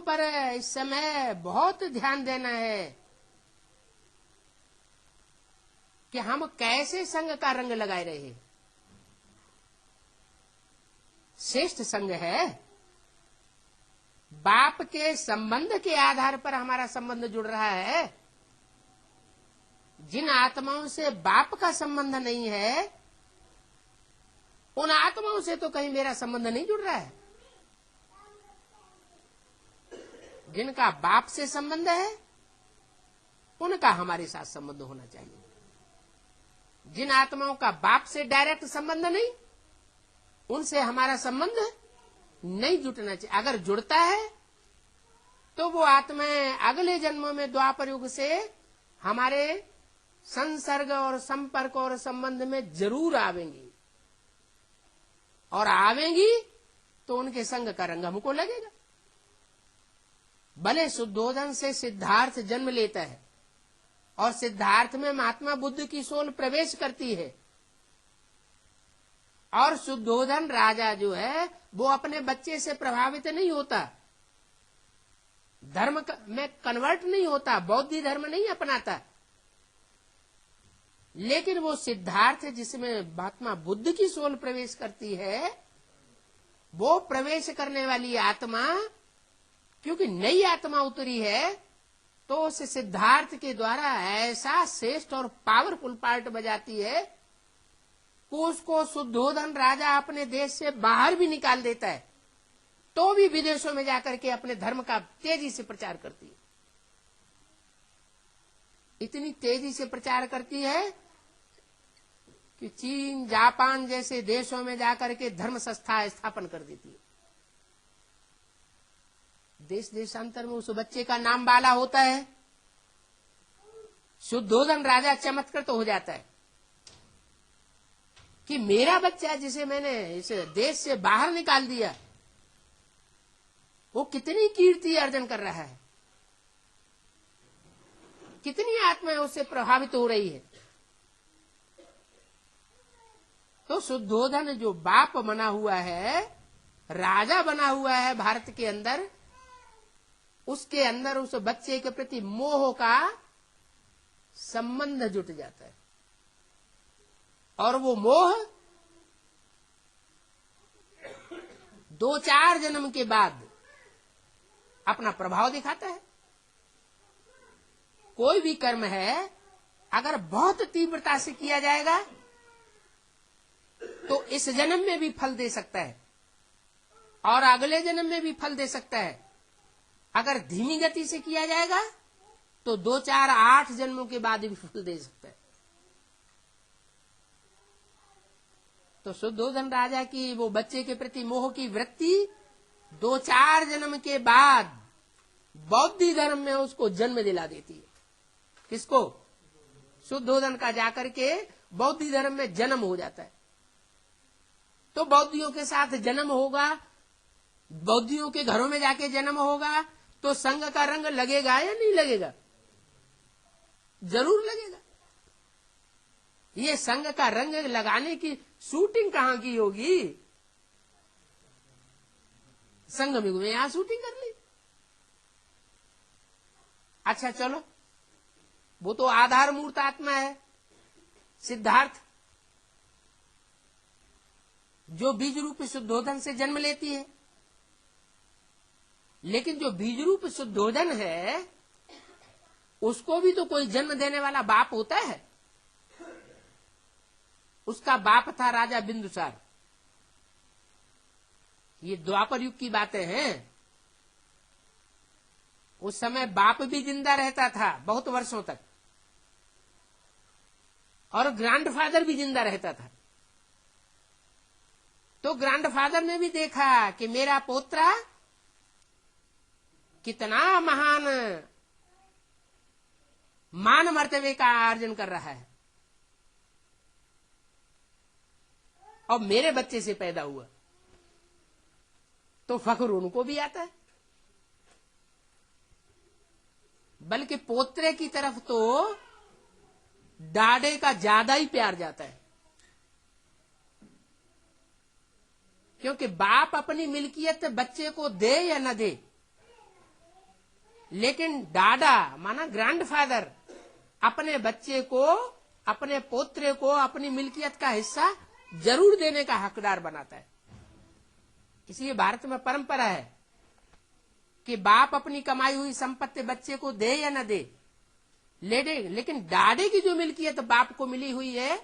पर इस समय बहुत ध्यान देना है कि हम कैसे संग का रंग लगाए रहे। श्रेष्ठ संग है, बाप के संबंध के आधार पर हमारा संबंध जुड़ रहा है। जिन आत्माओं से बाप का संबंध नहीं है, उन आत्माओं से तो कहीं मेरा संबंध नहीं जुड़ रहा है। जिनका बाप से संबंध है, उनका हमारे साथ संबंध होना चाहिए। जिन आत्माओं का बाप से डायरेक्ट संबंध नहीं, उनसे हमारा संबंध नहीं जुटना चाहिए। अगर जुड़ता है तो वो आत्माएं अगले जन्मों में द्वापर युग से हमारे संसर्ग और संपर्क और संबंध में जरूर आवेंगी, और आवेंगी तो उनके संग का रंग हमको लगेगा। भले शुद्धोधन से सिद्धार्थ जन्म लेता है और सिद्धार्थ में महात्मा बुद्ध की सोल प्रवेश करती है, और शुद्धोधन राजा जो है वो अपने बच्चे से प्रभावित नहीं होता, धर्म में कन्वर्ट नहीं होता, बौद्ध धर्म नहीं अपनाता। लेकिन वो सिद्धार्थ जिसमें महात्मा बुद्ध की सोल प्रवेश करती है, वो प्रवेश करने वाली आत्मा क्योंकि नई आत्मा उतरी है, तो उस सिद्धार्थ के द्वारा ऐसा श्रेष्ठ और पावरफुल पार्ट बजाती है कि उसको शुद्धोधन राजा अपने देश से बाहर भी निकाल देता है, तो भी विदेशों में जाकर के अपने धर्म का तेजी से प्रचार करती है। इतनी तेजी से प्रचार करती है कि चीन, जापान जैसे देशों में जाकर के धर्म संस्था स्थापन कर देती है। देश देशांतर में उस बच्चे का नाम बाला होता है। शुद्धोधन राजा चमत्कृत तो हो जाता है कि मेरा बच्चा जिसे मैंने इस देश से बाहर निकाल दिया, वो कितनी कीर्ति अर्जन कर रहा है, कितनी आत्माएं उससे प्रभावित हो रही है। तो शुद्धोधन जो बाप बना हुआ है, राजा बना हुआ है भारत के अंदर, उसके अंदर उस बच्चे के प्रति मोह का संबंध जुट जाता है, और वो मोह 2-4 जन्म के बाद अपना प्रभाव दिखाता है। कोई भी कर्म है, अगर बहुत तीव्रता से किया जाएगा तो इस जन्म में भी फल दे सकता है और अगले जन्म में भी फल दे सकता है। अगर धीमी गति से किया जाएगा तो 2-4-8 जन्मों के बाद भी फल दे सकता है। तो शुद्धोधन राजा की वो बच्चे के प्रति मोह की वृत्ति 2-4 जन्म के बाद बौद्ध धर्म में उसको जन्म दिला देती है। किसको? शुद्धोधन का जाकर के बौद्ध धर्म में जन्म हो जाता है। तो बौद्धियों के साथ जन्म होगा, बौद्धियों के घरों में जाके जन्म होगा, तो संघ का रंग लगेगा या नहीं लगेगा? जरूर लगेगा। ये संघ का रंग लगाने की शूटिंग कहां की होगी? संगम युग में यहां शूटिंग कर ली। अच्छा चलो, वो तो आधार मूर्त आत्मा है सिद्धार्थ, जो बीज रूप शुद्धोधन से जन्म लेती है। लेकिन जो बीज रूप शुद्धोधन है, उसको भी तो कोई जन्म देने वाला बाप होता है। उसका बाप था राजा बिंदुसार। ये द्वापर युग की बातें हैं। उस समय बाप भी जिंदा रहता था बहुत वर्षों तक, और ग्रैंडफादर भी जिंदा रहता था। तो ग्रैंडफादर ने भी देखा कि मेरा पोत्रा कितना महान मान मर्तबे का अर्जन कर रहा है, और मेरे बच्चे से पैदा हुआ, तो फख्र उनको भी आता है। बल्कि पोत्रे की तरफ तो डाडे का ज्यादा ही प्यार जाता है, क्योंकि बाप अपनी मिल्कियत बच्चे को दे या न दे, लेकिन दादा माना ग्रैंडफादर अपने बच्चे को, अपने पोत्रे को अपनी मिल्कियत का हिस्सा जरूर देने का हकदार बनाता है। इसलिए भारत में परंपरा है कि बाप अपनी कमाई हुई संपत्ति बच्चे को दे या न दे, ले दे, लेकिन दादे की जो मिल्कियत बाप को मिली हुई है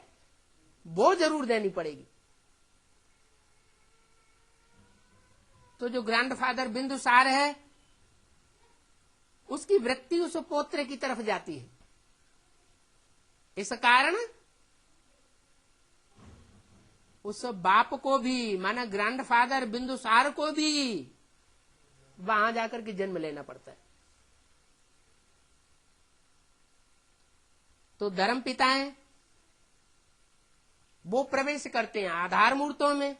वो जरूर देनी पड़ेगी। तो जो ग्रैंडफादर बिंदुसार है उसकी वृत्ति उस पोत्रे की तरफ जाती है। इस कारण उस बाप को भी माना ग्रैंडफादर बिंदुसार को भी वहां जाकर के जन्म लेना पड़ता है। तो धर्म पिताएं वो प्रवेश करते हैं आधार मूर्तों में,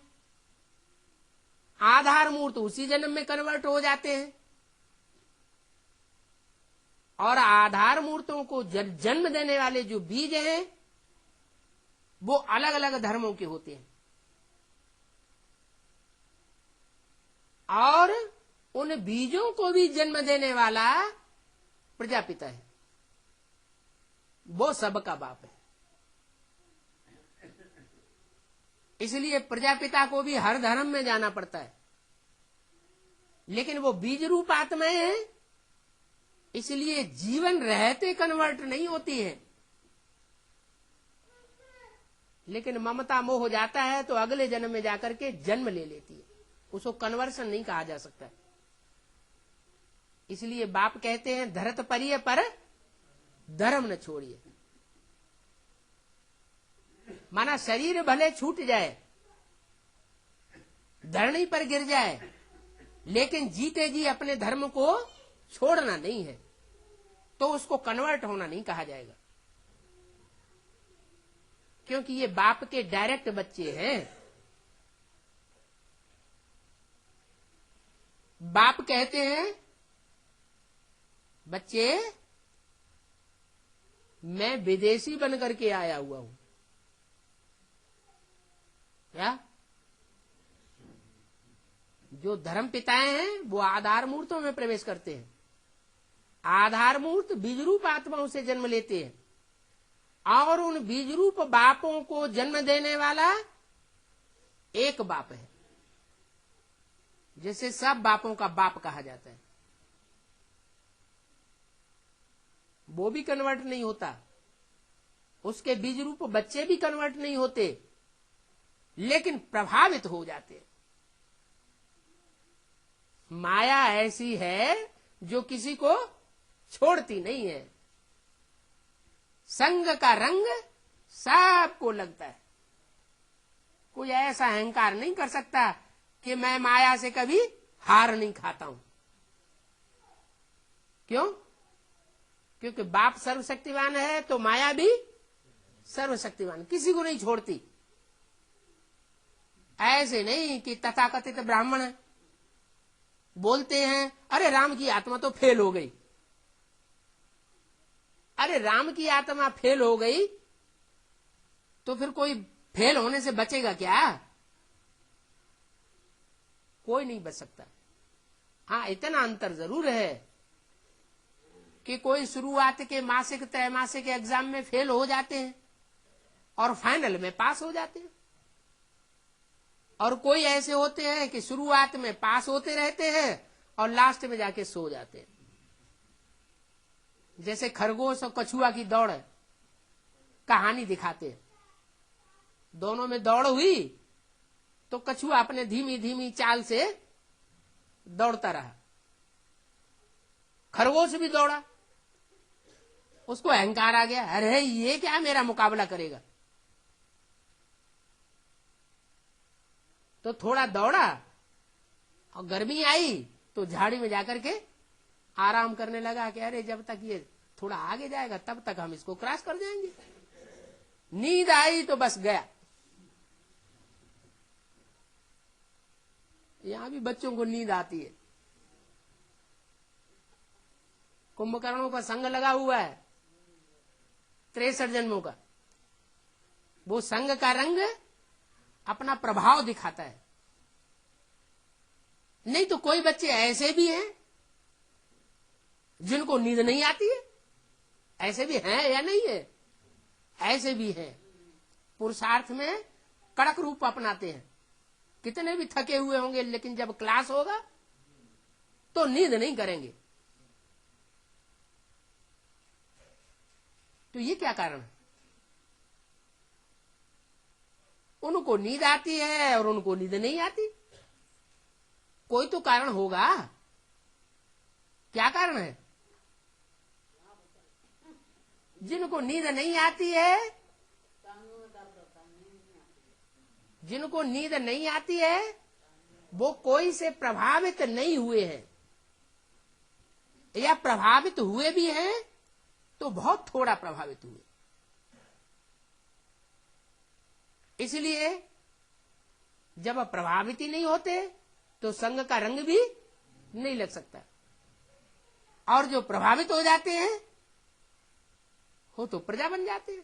आधार मूर्त उसी जन्म में कन्वर्ट हो जाते हैं और आधार मूर्तों को जन्म देने वाले जो बीज हैं वो अलग अलग धर्मों के होते हैं और उन बीजों को भी जन्म देने वाला प्रजापिता है, वो सबका बाप है। इसलिए प्रजापिता को भी हर धर्म में जाना पड़ता है, लेकिन वो बीज रूप आत्माएं हैं, इसलिए जीवन रहते कन्वर्ट नहीं होती है। लेकिन ममता मोह हो जाता है तो अगले जन्म में जाकर के जन्म ले लेती है, उसको कन्वर्सन नहीं कहा जा सकता। इसलिए बाप कहते हैं धरत परिये पर धर्म न छोड़िए। माना शरीर भले छूट जाए, धरनी पर गिर जाए, लेकिन जीते जी अपने धर्म को छोड़ना नहीं है, तो उसको कन्वर्ट होना नहीं कहा जाएगा, क्योंकि ये बाप के डायरेक्ट बच्चे हैं। बाप कहते हैं बच्चे मैं विदेशी बनकर के आया हुआ हूं, क्या जो धर्म पिताएं हैं वो आधार मूर्तों में प्रवेश करते हैं। आधार मूर्त बीजरूप आत्माओं से जन्म लेते हैं और उन बीजरूप बापों को जन्म देने वाला एक बाप है, जैसे सब बापों का बाप कहा जाता है। वो भी कन्वर्ट नहीं होता, उसके बीजरूप बच्चे भी कन्वर्ट नहीं होते, लेकिन प्रभावित हो जाते। माया ऐसी है जो किसी को छोड़ती नहीं है, संग का रंग सबको लगता है। कोई ऐसा अहंकार नहीं कर सकता कि मैं माया से कभी हार नहीं खाता हूं। क्यों? क्योंकि बाप सर्वशक्तिवान है तो माया भी सर्वशक्तिवान, किसी को नहीं छोड़ती। ऐसे नहीं कि तथाकथित ब्राह्मण बोलते हैं अरे राम की आत्मा तो फेल हो गई। अरे राम की आत्मा फेल हो गई तो फिर कोई फेल होने से बचेगा क्या? कोई नहीं बच सकता। हाँ, इतना अंतर जरूर है कि कोई शुरुआत के मासिक त्रैमासिक एग्जाम में फेल हो जाते हैं और फाइनल में पास हो जाते हैं, और कोई ऐसे होते हैं कि शुरुआत में पास होते रहते हैं और लास्ट में जाके सो जाते हैं। जैसे खरगोश और कछुआ की दौड़ कहानी दिखाते हैं। दोनों में दौड़ हुई तो कछुआ अपने धीमी धीमी चाल से दौड़ता रहा, खरगोश भी दौड़ा। उसको अहंकार आ गया, अरे ये क्या मेरा मुकाबला करेगा। तो थोड़ा दौड़ा और गर्मी आई तो झाड़ी में जाकर के आराम करने लगा कि अरे जब तक ये थोड़ा आगे जाएगा तब तक हम इसको क्रॉस कर जाएंगे। नींद आई तो बस गया। यहां भी बच्चों को नींद आती है। कुंभकर्णों का संग लगा हुआ है 63 जन्मों का। वो संग का रंग अपना प्रभाव दिखाता है। नहीं तो कोई बच्चे ऐसे भी हैं जिनको नींद नहीं आती है, ऐसे भी हैं या नहीं है? ऐसे भी हैं। पुरुषार्थ में कड़क रूप अपनाते हैं, कितने भी थके हुए होंगे, लेकिन जब क्लास होगा तो नींद नहीं करेंगे। तो ये क्या कारण है? उनको नींद आती है और उनको नींद नहीं आती। कोई तो कारण होगा। क्या कारण है? जिनको नींद नहीं आती है, जिनको नींद नहीं आती है, वो कोई से प्रभावित नहीं हुए हैं, या प्रभावित हुए भी हैं तो बहुत थोड़ा प्रभावित हुए। इसलिए जब प्रभावित ही नहीं होते तो संग का रंग भी नहीं लग सकता। और जो प्रभावित हो जाते हैं वो तो प्रजा बन जाते हैं।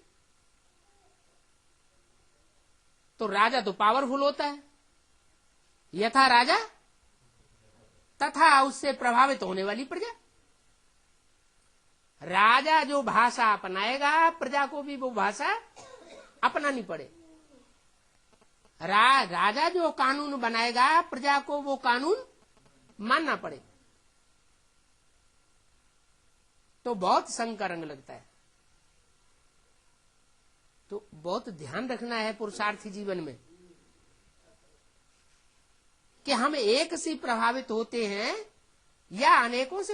तो राजा तो पावरफुल होता है, यथा राजा तथा उससे प्रभावित होने वाली प्रजा। राजा जो भाषा अपनाएगा, प्रजा को भी वो भाषा अपनानी पड़े। राजा जो कानून बनाएगा, प्रजा को वो कानून मानना पड़े। तो बहुत संग का रंग लगता है। तो बहुत ध्यान रखना है पुरुषार्थी जीवन में कि हम एक से प्रभावित होते हैं या अनेकों से